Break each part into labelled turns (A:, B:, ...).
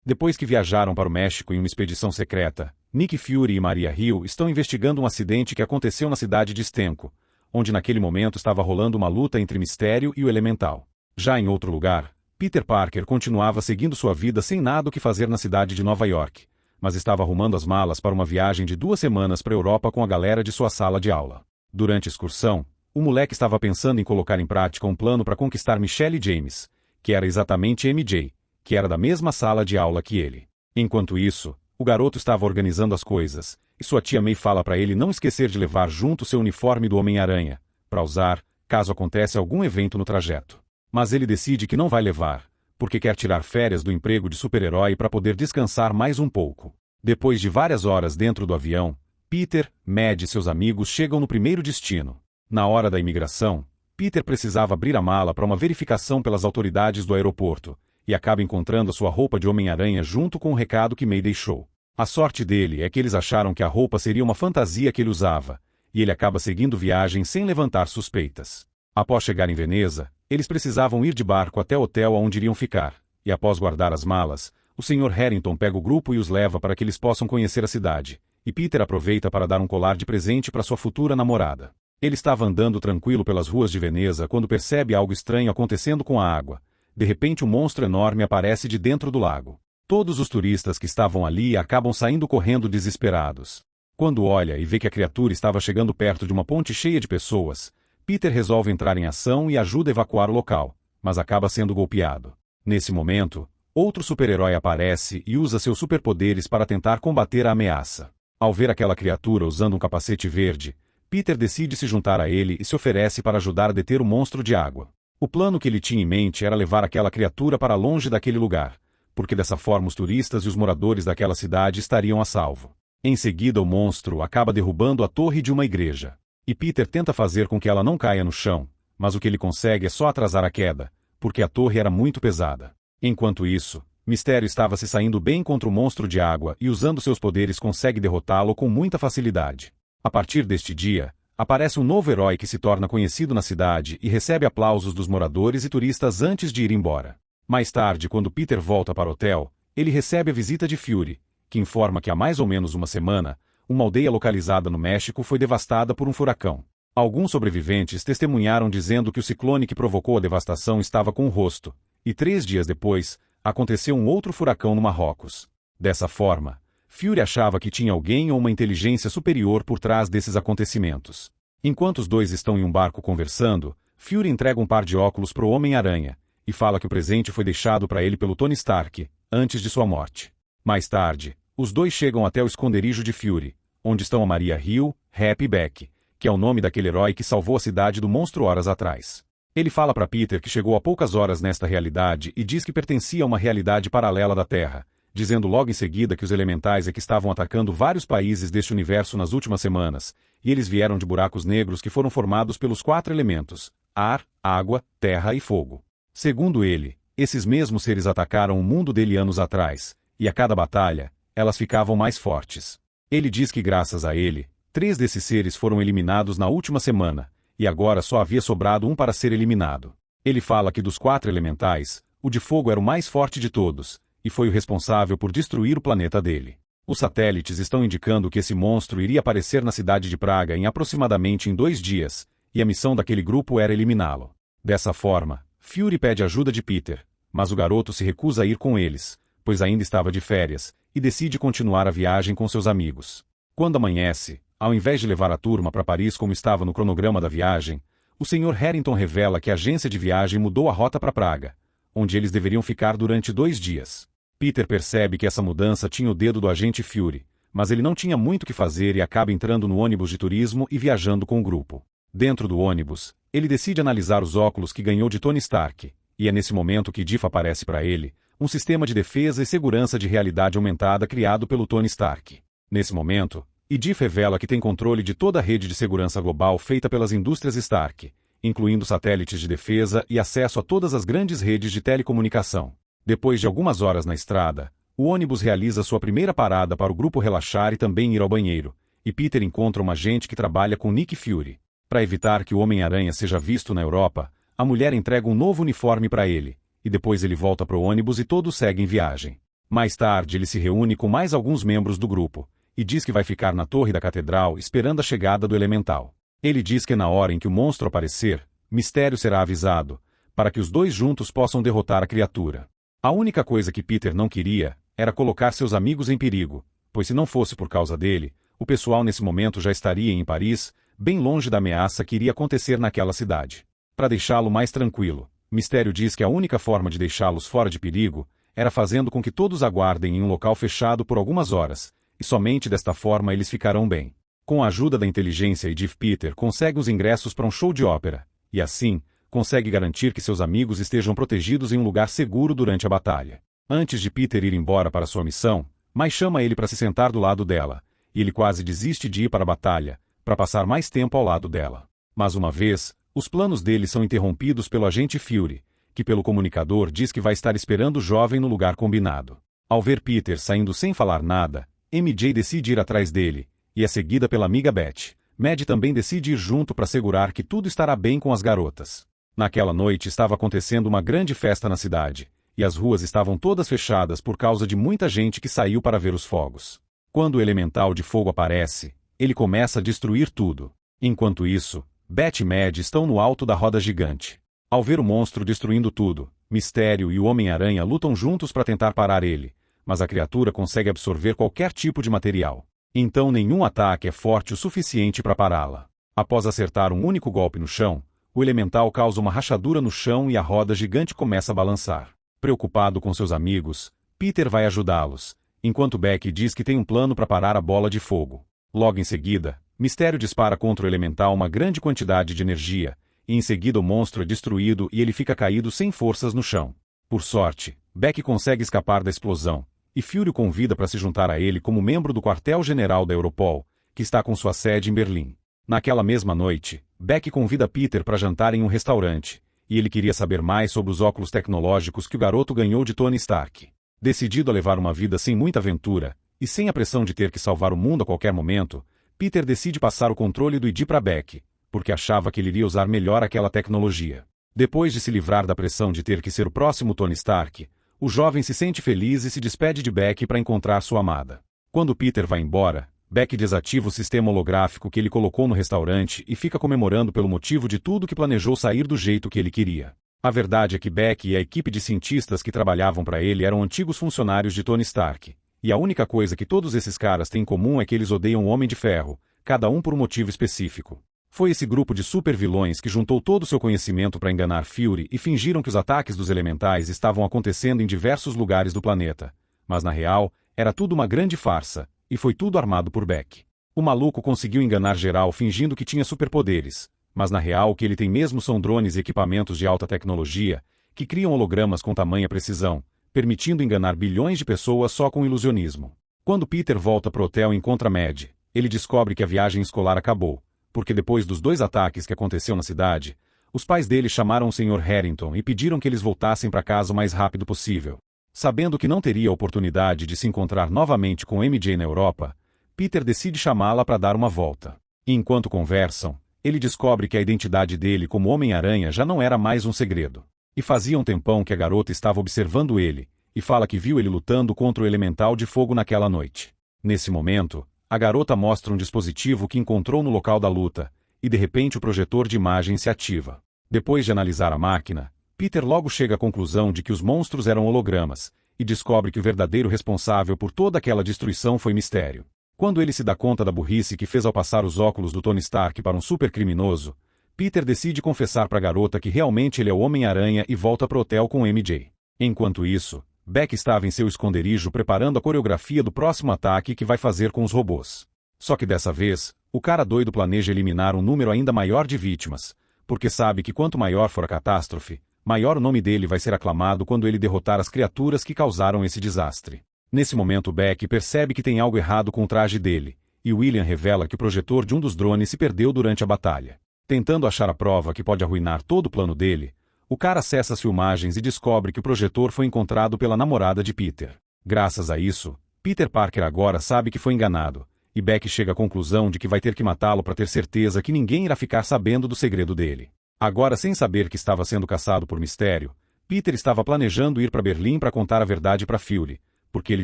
A: Depois que viajaram para o México em uma expedição secreta, Nick Fury e Maria Hill estão investigando um acidente que aconteceu na cidade de Stenco, onde naquele momento estava rolando uma luta entre Mistério e o Elemental. Já em outro lugar, Peter Parker continuava seguindo sua vida sem nada o que fazer na cidade de Nova York, mas estava arrumando as malas para uma viagem de 2 semanas para a Europa com a galera de sua sala de aula. Durante a excursão, o moleque estava pensando em colocar em prática um plano para conquistar Michelle James, que era exatamente MJ, que era da mesma sala de aula que ele. Enquanto isso, o garoto estava organizando as coisas, e sua tia May fala para ele não esquecer de levar junto seu uniforme do Homem-Aranha, para usar, caso aconteça algum evento no trajeto. Mas ele decide que não vai levar, porque quer tirar férias do emprego de super-herói para poder descansar mais um pouco. Depois de várias horas dentro do avião, Peter, Mad e seus amigos chegam no primeiro destino. Na hora da imigração, Peter precisava abrir a mala para uma verificação pelas autoridades do aeroporto, e acaba encontrando a sua roupa de Homem-Aranha junto com o recado que May deixou. A sorte dele é que eles acharam que a roupa seria uma fantasia que ele usava, e ele acaba seguindo viagem sem levantar suspeitas. Após chegar em Veneza, eles precisavam ir de barco até o hotel onde iriam ficar, e após guardar as malas, o Sr. Harrington pega o grupo e os leva para que eles possam conhecer a cidade, e Peter aproveita para dar um colar de presente para sua futura namorada. Ele estava andando tranquilo pelas ruas de Veneza quando percebe algo estranho acontecendo com a água. De repente um monstro enorme aparece de dentro do lago. Todos os turistas que estavam ali acabam saindo correndo desesperados. Quando olha e vê que a criatura estava chegando perto de uma ponte cheia de pessoas, Peter resolve entrar em ação e ajuda a evacuar o local, mas acaba sendo golpeado. Nesse momento, outro super-herói aparece e usa seus superpoderes para tentar combater a ameaça. Ao ver aquela criatura usando um capacete verde, Peter decide se juntar a ele e se oferece para ajudar a deter o monstro de água. O plano que ele tinha em mente era levar aquela criatura para longe daquele lugar, porque dessa forma os turistas e os moradores daquela cidade estariam a salvo. Em seguida o monstro acaba derrubando a torre de uma igreja. E Peter tenta fazer com que ela não caia no chão, mas o que ele consegue é só atrasar a queda, porque a torre era muito pesada. Enquanto isso, Mistério estava se saindo bem contra o monstro de água e usando seus poderes consegue derrotá-lo com muita facilidade. A partir deste dia, aparece um novo herói que se torna conhecido na cidade e recebe aplausos dos moradores e turistas antes de ir embora. Mais tarde, quando Peter volta para o hotel, ele recebe a visita de Fury, que informa que há mais ou menos uma semana, uma aldeia localizada no México foi devastada por um furacão. Alguns sobreviventes testemunharam dizendo que o ciclone que provocou a devastação estava com o rosto, e 3 dias depois, aconteceu um outro furacão no Marrocos. Dessa forma, Fury achava que tinha alguém ou uma inteligência superior por trás desses acontecimentos. Enquanto os dois estão em um barco conversando, Fury entrega um par de óculos para o Homem-Aranha, e fala que o presente foi deixado para ele pelo Tony Stark, antes de sua morte. Mais tarde, os dois chegam até o esconderijo de Fury, onde estão a Maria Hill, Happy e Beck, que é o nome daquele herói que salvou a cidade do monstro horas atrás. Ele fala para Peter que chegou há poucas horas nesta realidade e diz que pertencia a uma realidade paralela da Terra, dizendo logo em seguida que os elementais é que estavam atacando vários países deste universo nas últimas semanas, e eles vieram de buracos negros que foram formados pelos 4 elementos: ar, água, terra e fogo. Segundo ele, esses mesmos seres atacaram o mundo dele anos atrás, e a cada batalha, elas ficavam mais fortes. Ele diz que graças a ele, 3 desses seres foram eliminados na última semana, e agora só havia sobrado um para ser eliminado. Ele fala que dos 4 elementais, o de fogo era o mais forte de todos, e foi o responsável por destruir o planeta dele. Os satélites estão indicando que esse monstro iria aparecer na cidade de Praga em aproximadamente 2 dias, e a missão daquele grupo era eliminá-lo. Dessa forma, Fury pede ajuda de Peter, mas o garoto se recusa a ir com eles, pois ainda estava de férias, e decide continuar a viagem com seus amigos. Quando amanhece, ao invés de levar a turma para Paris como estava no cronograma da viagem, o Sr. Harrington revela que a agência de viagem mudou a rota para Praga, onde eles deveriam ficar durante 2 dias. Peter percebe que essa mudança tinha o dedo do agente Fury, mas ele não tinha muito o que fazer e acaba entrando no ônibus de turismo e viajando com o grupo. Dentro do ônibus, ele decide analisar os óculos que ganhou de Tony Stark, e é nesse momento que Diff aparece para ele, um sistema de defesa e segurança de realidade aumentada criado pelo Tony Stark. Nesse momento, Diff revela que tem controle de toda a rede de segurança global feita pelas indústrias Stark, incluindo satélites de defesa e acesso a todas as grandes redes de telecomunicação. Depois de algumas horas na estrada, o ônibus realiza sua primeira parada para o grupo relaxar e também ir ao banheiro, e Peter encontra uma agente que trabalha com Nick Fury. Para evitar que o Homem-Aranha seja visto na Europa, a mulher entrega um novo uniforme para ele, e depois ele volta para o ônibus e todos seguem viagem. Mais tarde ele se reúne com mais alguns membros do grupo, e diz que vai ficar na torre da catedral esperando a chegada do elemental. Ele diz que na hora em que o monstro aparecer, Mistério será avisado, para que os dois juntos possam derrotar a criatura. A única coisa que Peter não queria era colocar seus amigos em perigo, pois se não fosse por causa dele, o pessoal nesse momento já estaria em Paris, bem longe da ameaça que iria acontecer naquela cidade. Para deixá-lo mais tranquilo, Mistério diz que a única forma de deixá-los fora de perigo era fazendo com que todos aguardem em um local fechado por algumas horas, e somente desta forma eles ficarão bem. Com a ajuda da inteligência e de Peter consegue os ingressos para um show de ópera, e assim, consegue garantir que seus amigos estejam protegidos em um lugar seguro durante a batalha. Antes de Peter ir embora para sua missão, Mai chama ele para se sentar do lado dela, e ele quase desiste de ir para a batalha, para passar mais tempo ao lado dela. Mas uma vez, os planos dele são interrompidos pelo agente Fury, que pelo comunicador diz que vai estar esperando o jovem no lugar combinado. Ao ver Peter saindo sem falar nada, MJ decide ir atrás dele, e é seguida pela amiga Beth. Mad também decide ir junto para assegurar que tudo estará bem com as garotas. Naquela noite estava acontecendo uma grande festa na cidade, e as ruas estavam todas fechadas por causa de muita gente que saiu para ver os fogos. Quando o elemental de fogo aparece, ele começa a destruir tudo. Enquanto isso, Beth e Mad estão no alto da roda gigante. Ao ver o monstro destruindo tudo, Mistério e o Homem-Aranha lutam juntos para tentar parar ele, mas a criatura consegue absorver qualquer tipo de material. Então nenhum ataque é forte o suficiente para pará-la. Após acertar um único golpe no chão, o elemental causa uma rachadura no chão e a roda gigante começa a balançar. Preocupado com seus amigos, Peter vai ajudá-los, enquanto Beck diz que tem um plano para parar a bola de fogo. Logo em seguida, Mistério dispara contra o elemental uma grande quantidade de energia, e em seguida o monstro é destruído e ele fica caído sem forças no chão. Por sorte, Beck consegue escapar da explosão, e Fury o convida para se juntar a ele como membro do quartel-general da Europol, que está com sua sede em Berlim. Naquela mesma noite, Beck convida Peter para jantar em um restaurante, e ele queria saber mais sobre os óculos tecnológicos que o garoto ganhou de Tony Stark. Decidido a levar uma vida sem muita aventura, e sem a pressão de ter que salvar o mundo a qualquer momento, Peter decide passar o controle do ID para Beck, porque achava que ele iria usar melhor aquela tecnologia. Depois de se livrar da pressão de ter que ser o próximo Tony Stark, o jovem se sente feliz e se despede de Beck para encontrar sua amada. Quando Peter vai embora, Beck desativa o sistema holográfico que ele colocou no restaurante e fica comemorando pelo motivo de tudo que planejou sair do jeito que ele queria. A verdade é que Beck e a equipe de cientistas que trabalhavam para ele eram antigos funcionários de Tony Stark, e a única coisa que todos esses caras têm em comum é que eles odeiam o Homem de Ferro, cada um por um motivo específico. Foi esse grupo de super-vilões que juntou todo o seu conhecimento para enganar Fury e fingiram que os ataques dos elementais estavam acontecendo em diversos lugares do planeta. Mas na real, era tudo uma grande farsa, e foi tudo armado por Beck. O maluco conseguiu enganar geral fingindo que tinha superpoderes, mas na real o que ele tem mesmo são drones e equipamentos de alta tecnologia, que criam hologramas com tamanha precisão, permitindo enganar bilhões de pessoas só com ilusionismo. Quando Peter volta pro hotel e encontra Mad, ele descobre que a viagem escolar acabou, porque depois dos 2 ataques que aconteceu na cidade, os pais dele chamaram o Sr. Harrington e pediram que eles voltassem para casa o mais rápido possível. Sabendo que não teria a oportunidade de se encontrar novamente com MJ na Europa, Peter decide chamá-la para dar uma volta. E enquanto conversam, ele descobre que a identidade dele como Homem-Aranha já não era mais um segredo. E fazia um tempão que a garota estava observando ele, e fala que viu ele lutando contra o elemental de fogo naquela noite. Nesse momento, a garota mostra um dispositivo que encontrou no local da luta, e de repente o projetor de imagem se ativa. Depois de analisar a máquina, Peter logo chega à conclusão de que os monstros eram hologramas, e descobre que o verdadeiro responsável por toda aquela destruição foi Mistério. Quando ele se dá conta da burrice que fez ao passar os óculos do Tony Stark para um supercriminoso, Peter decide confessar para a garota que realmente ele é o Homem-Aranha e volta pro hotel com MJ. Enquanto isso, Beck estava em seu esconderijo preparando a coreografia do próximo ataque que vai fazer com os robôs. Só que dessa vez, o cara doido planeja eliminar um número ainda maior de vítimas, porque sabe que quanto maior for a catástrofe, maior o nome dele vai ser aclamado quando ele derrotar as criaturas que causaram esse desastre. Nesse momento Beck percebe que tem algo errado com o traje dele, e William revela que o projetor de um dos drones se perdeu durante a batalha. Tentando achar a prova que pode arruinar todo o plano dele, o cara acessa as filmagens e descobre que o projetor foi encontrado pela namorada de Peter. Graças a isso, Peter Parker agora sabe que foi enganado, e Beck chega à conclusão de que vai ter que matá-lo para ter certeza que ninguém irá ficar sabendo do segredo dele. Agora, sem saber que estava sendo caçado por Mistério, Peter estava planejando ir para Berlim para contar a verdade para Fury, porque ele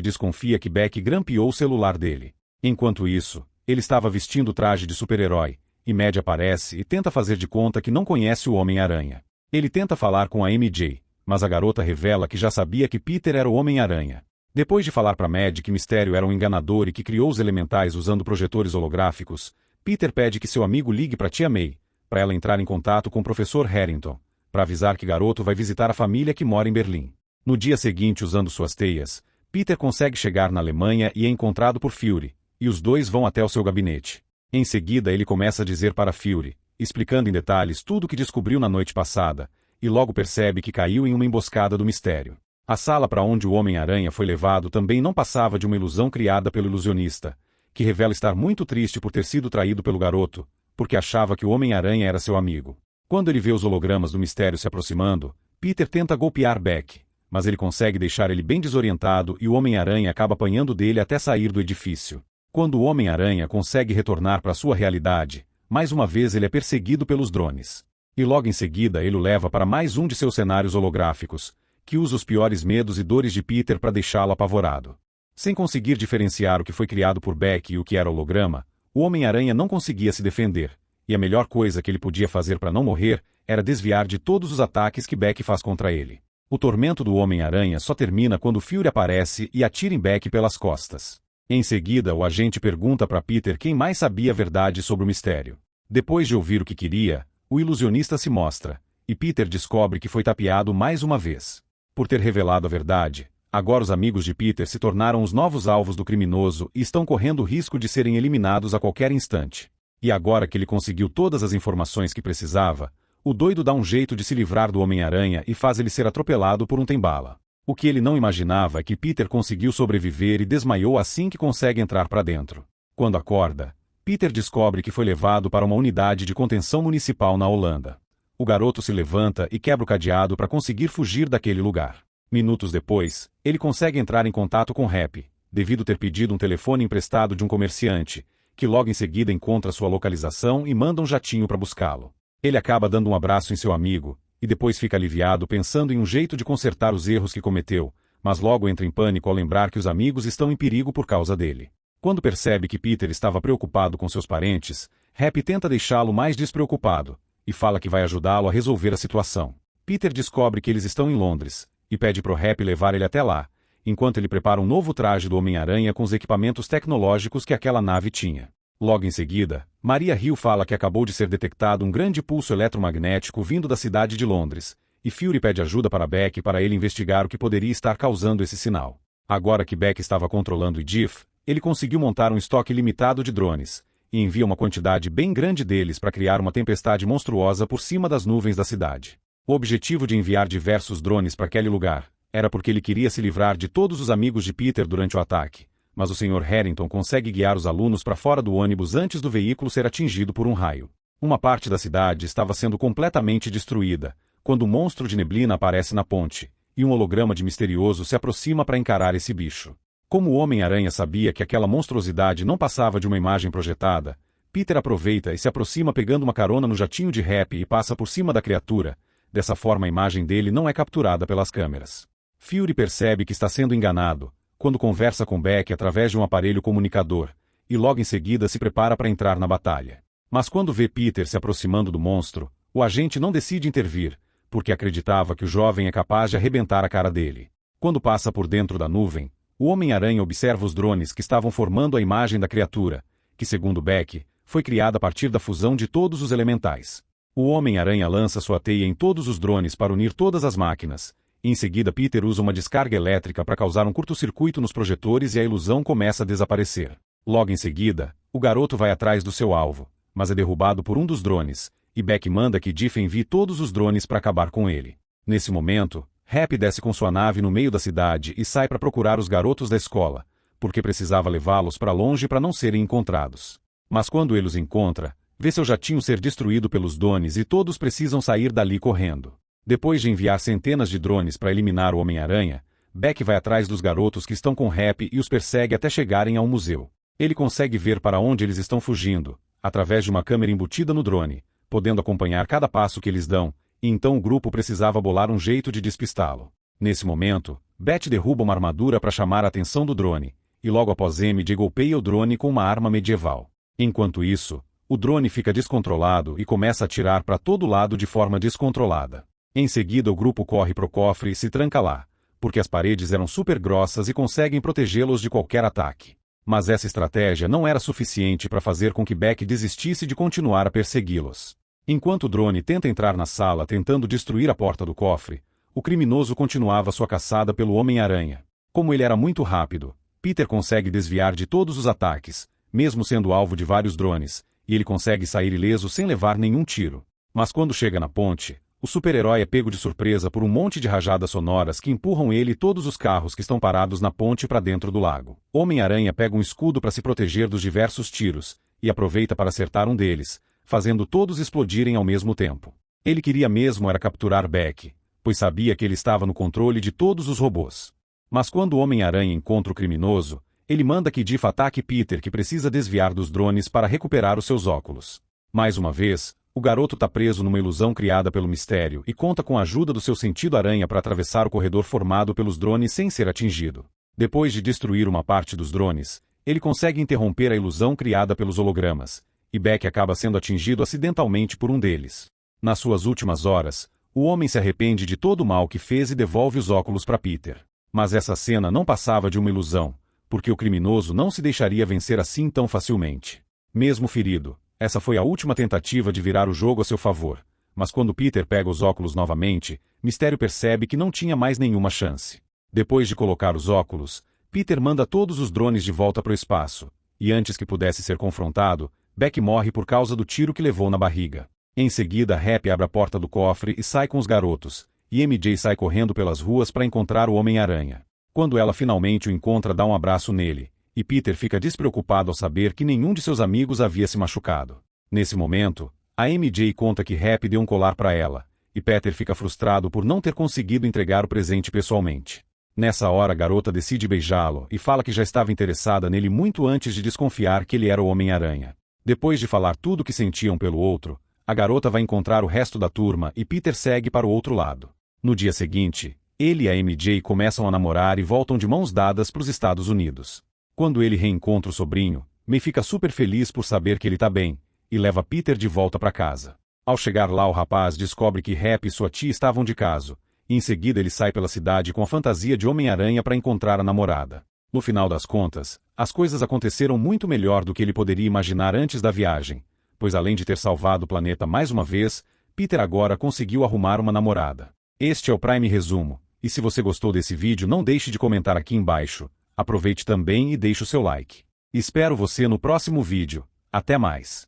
A: desconfia que Beck grampeou o celular dele. Enquanto isso, ele estava vestindo o traje de super-herói, e Maddie aparece e tenta fazer de conta que não conhece o Homem-Aranha. Ele tenta falar com a MJ, mas a garota revela que já sabia que Peter era o Homem-Aranha. Depois de falar para Maddie que Mistério era um enganador e que criou os elementais usando projetores holográficos, Peter pede que seu amigo ligue para tia May, para ela entrar em contato com o professor Harrington, para avisar que garoto vai visitar a família que mora em Berlim. No dia seguinte, usando suas teias, Peter consegue chegar na Alemanha e é encontrado por Fury, e os dois vão até o seu gabinete. Em seguida, ele começa a dizer para Fury, explicando em detalhes tudo o que descobriu na noite passada, e logo percebe que caiu em uma emboscada do Mistério. A sala para onde o Homem-Aranha foi levado também não passava de uma ilusão criada pelo ilusionista, que revela estar muito triste por ter sido traído pelo garoto, porque achava que o Homem-Aranha era seu amigo. Quando ele vê os hologramas do Mistério se aproximando, Peter tenta golpear Beck, mas ele consegue deixar ele bem desorientado e o Homem-Aranha acaba apanhando dele até sair do edifício. Quando o Homem-Aranha consegue retornar para sua realidade, mais uma vez ele é perseguido pelos drones. E logo em seguida ele o leva para mais um de seus cenários holográficos, que usa os piores medos e dores de Peter para deixá-lo apavorado. Sem conseguir diferenciar o que foi criado por Beck e o que era holograma, o Homem-Aranha não conseguia se defender, e a melhor coisa que ele podia fazer para não morrer era desviar de todos os ataques que Beck faz contra ele. O tormento do Homem-Aranha só termina quando Fury aparece e atira em Beck pelas costas. Em seguida, o agente pergunta para Peter quem mais sabia a verdade sobre o Mistério. Depois de ouvir o que queria, o ilusionista se mostra, e Peter descobre que foi tapeado mais uma vez. Por ter revelado a verdade, agora os amigos de Peter se tornaram os novos alvos do criminoso e estão correndo o risco de serem eliminados a qualquer instante. E agora que ele conseguiu todas as informações que precisava, o doido dá um jeito de se livrar do Homem-Aranha e faz ele ser atropelado por um trem-bala. O que ele não imaginava é que Peter conseguiu sobreviver e desmaiou assim que consegue entrar para dentro. Quando acorda, Peter descobre que foi levado para uma unidade de contenção municipal na Holanda. O garoto se levanta e quebra o cadeado para conseguir fugir daquele lugar. Minutos depois, ele consegue entrar em contato com Happy, devido ter pedido um telefone emprestado de um comerciante, que logo em seguida encontra sua localização e manda um jatinho para buscá-lo. Ele acaba dando um abraço em seu amigo, e depois fica aliviado pensando em um jeito de consertar os erros que cometeu, mas logo entra em pânico ao lembrar que os amigos estão em perigo por causa dele. Quando percebe que Peter estava preocupado com seus parentes, Happy tenta deixá-lo mais despreocupado, e fala que vai ajudá-lo a resolver a situação. Peter descobre que eles estão em Londres, e pede pro Happy levar ele até lá, enquanto ele prepara um novo traje do Homem-Aranha com os equipamentos tecnológicos que aquela nave tinha. Logo em seguida, Maria Hill fala que acabou de ser detectado um grande pulso eletromagnético vindo da cidade de Londres, e Fury pede ajuda para Beck para ele investigar o que poderia estar causando esse sinal. Agora que Beck estava controlando o Edith, ele conseguiu montar um estoque limitado de drones, e envia uma quantidade bem grande deles para criar uma tempestade monstruosa por cima das nuvens da cidade. O objetivo de enviar diversos drones para aquele lugar era porque ele queria se livrar de todos os amigos de Peter durante o ataque, mas o Sr. Harrington consegue guiar os alunos para fora do ônibus antes do veículo ser atingido por um raio. Uma parte da cidade estava sendo completamente destruída, quando um monstro de neblina aparece na ponte, e um holograma de misterioso se aproxima para encarar esse bicho. Como o Homem-Aranha sabia que aquela monstruosidade não passava de uma imagem projetada, Peter aproveita e se aproxima pegando uma carona no jatinho de Happy e passa por cima da criatura. Dessa forma a imagem dele não é capturada pelas câmeras. Fury percebe que está sendo enganado, quando conversa com Beck através de um aparelho comunicador, e logo em seguida se prepara para entrar na batalha. Mas quando vê Peter se aproximando do monstro, o agente não decide intervir, porque acreditava que o jovem é capaz de arrebentar a cara dele. Quando passa por dentro da nuvem, o Homem-Aranha observa os drones que estavam formando a imagem da criatura, que segundo Beck, foi criada a partir da fusão de todos os elementais. O Homem-Aranha lança sua teia em todos os drones para unir todas as máquinas, e em seguida Peter usa uma descarga elétrica para causar um curto-circuito nos projetores e a ilusão começa a desaparecer. Logo em seguida, o garoto vai atrás do seu alvo, mas é derrubado por um dos drones, e Beck manda que Diff envie todos os drones para acabar com ele. Nesse momento, Happy desce com sua nave no meio da cidade e sai para procurar os garotos da escola, porque precisava levá-los para longe para não serem encontrados. Mas quando ele os encontra, vê seu jatinho ser destruído pelos drones e todos precisam sair dali correndo. Depois de enviar centenas de drones para eliminar o Homem-Aranha, Beck vai atrás dos garotos que estão com Happy e os persegue até chegarem ao museu. Ele consegue ver para onde eles estão fugindo, através de uma câmera embutida no drone, podendo acompanhar cada passo que eles dão, e então o grupo precisava bolar um jeito de despistá-lo. Nesse momento, Betty derruba uma armadura para chamar a atenção do drone, e logo após MJ golpeia o drone com uma arma medieval. Enquanto isso, o drone fica descontrolado e começa a atirar para todo lado de forma descontrolada. Em seguida o grupo corre pro cofre e se tranca lá, porque as paredes eram super grossas e conseguem protegê-los de qualquer ataque. Mas essa estratégia não era suficiente para fazer com que Beck desistisse de continuar a persegui-los. Enquanto o drone tenta entrar na sala tentando destruir a porta do cofre, o criminoso continuava sua caçada pelo Homem-Aranha. Como ele era muito rápido, Peter consegue desviar de todos os ataques, mesmo sendo alvo de vários drones, e ele consegue sair ileso sem levar nenhum tiro. Mas quando chega na ponte, o super-herói é pego de surpresa por um monte de rajadas sonoras que empurram ele e todos os carros que estão parados na ponte para dentro do lago. Homem-Aranha pega um escudo para se proteger dos diversos tiros, e aproveita para acertar um deles, fazendo todos explodirem ao mesmo tempo. Ele queria mesmo era capturar Beck, pois sabia que ele estava no controle de todos os robôs. Mas quando o Homem-Aranha encontra o criminoso, ele manda que Diff ataque Peter, que precisa desviar dos drones para recuperar os seus óculos. Mais uma vez, o garoto está preso numa ilusão criada pelo mistério e conta com a ajuda do seu sentido aranha para atravessar o corredor formado pelos drones sem ser atingido. Depois de destruir uma parte dos drones, ele consegue interromper a ilusão criada pelos hologramas, e Beck acaba sendo atingido acidentalmente por um deles. Nas suas últimas horas, o homem se arrepende de todo o mal que fez e devolve os óculos para Peter. Mas essa cena não passava de uma ilusão, porque o criminoso não se deixaria vencer assim tão facilmente. Mesmo ferido, essa foi a última tentativa de virar o jogo a seu favor, mas quando Peter pega os óculos novamente, Mistério percebe que não tinha mais nenhuma chance. Depois de colocar os óculos, Peter manda todos os drones de volta para o espaço, e antes que pudesse ser confrontado, Beck morre por causa do tiro que levou na barriga. Em seguida, Happy abre a porta do cofre e sai com os garotos, e MJ sai correndo pelas ruas para encontrar o Homem-Aranha. Quando ela finalmente o encontra, dá um abraço nele, e Peter fica despreocupado ao saber que nenhum de seus amigos havia se machucado. Nesse momento, a MJ conta que Happy deu um colar para ela, e Peter fica frustrado por não ter conseguido entregar o presente pessoalmente. Nessa hora a garota decide beijá-lo e fala que já estava interessada nele muito antes de desconfiar que ele era o Homem-Aranha. Depois de falar tudo o que sentiam pelo outro, a garota vai encontrar o resto da turma e Peter segue para o outro lado. No dia seguinte, ele e a MJ começam a namorar e voltam de mãos dadas para os Estados Unidos. Quando ele reencontra o sobrinho, May fica super feliz por saber que ele está bem, e leva Peter de volta para casa. Ao chegar lá, o rapaz descobre que Happy e sua tia estavam de caso, e em seguida ele sai pela cidade com a fantasia de Homem-Aranha para encontrar a namorada. No final das contas, as coisas aconteceram muito melhor do que ele poderia imaginar antes da viagem, pois além de ter salvado o planeta mais uma vez, Peter agora conseguiu arrumar uma namorada. Este é o Prime Resumo, e se você gostou desse vídeo não deixe de comentar aqui embaixo, aproveite também e deixe o seu like. Espero você no próximo vídeo, até mais!